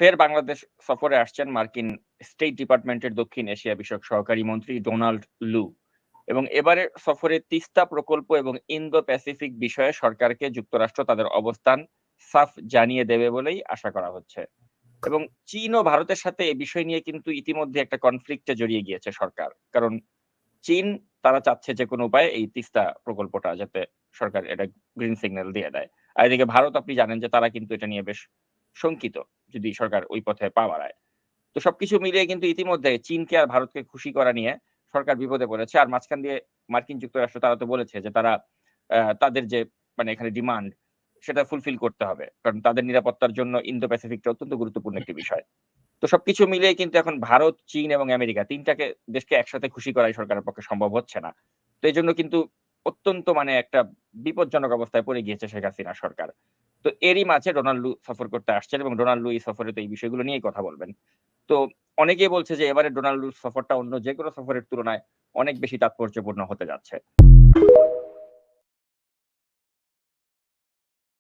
ফের বাংলাদেশ সফরে আসছেন মার্কিন স্টেট ডিপার্টমেন্টের দক্ষিণ এশিয়া বিষয়ক সহকারী মন্ত্রী ডোনাল্ড লু এবং এবারের সফরে তিস্তা প্রকল্প এবং ইন্দো প্যাসিফিক বিষয়ে সরকারকে যুক্তরাষ্ট্র তাদের অবস্থান সাফ জানিয়ে দেবে বলেই আশা করা হচ্ছে। এবং চীন ও ভারতের সাথে এই বিষয় নিয়ে কিন্তু ইতিমধ্যে একটা কনফ্লিক্টে জড়িয়ে গিয়েছে সরকার। কারণ চীন তারা চাচ্ছে যে কোনো উপায়ে এই তিস্তা প্রকল্পটা যাতে সরকার এটা গ্রিন সিগন্যাল দিয়ে দেয়। আর এদিকে ভারত আপনি জানেন যে তারা কিন্তু এটা নিয়ে বেশ শঙ্কিত যদি সরকার ওই পথে পা বাড়ায়। তো সবকিছু মিলিয়ে কিন্তু ইতিমধ্যে চীনকে আর ভারতকে খুশি করা নিয়ে সরকার বিপদে পড়েছে। আর মাঝখান দিয়ে মার্কিন যুক্তরাষ্ট্র তারা তো বলেছে যে তারা তাদের যে মানে এখানে ডিমান্ড সেটা ফুলফিল করতে হবে। কারণ তাদের নিরাপত্তার জন্য ইন্দো প্যাসিফিকটা অত্যন্ত গুরুত্বপূর্ণ একটি বিষয়। তো সবকিছু মিলিয়ে কিন্তু এখন ভারত, চীন এবং আমেরিকা ৩ টাকে দেশকে একসাথে খুশি করাই সরকারের পক্ষে সম্ভব হচ্ছে না। তো এজন্য কিন্তু অত্যন্ত মানে একটা বিপজ্জনক অবস্থায় পড়ে গিয়েছে শেখ হাসিনা সরকার। তো এরই মাঝে ডোনাল্ড লু সফর করতে আসছেন এবং ডোনাল্ড লু এই সফরে তো এই বিষয়গুলো নিয়েই কথা বলবেন। তো অনেকেই বলছে যে এবারে ডোনাল্ড লুর সফরটা অন্য যেকোনো সফরের তুলনায় অনেক বেশি তাৎপর্যপূর্ণ হতে যাচ্ছে।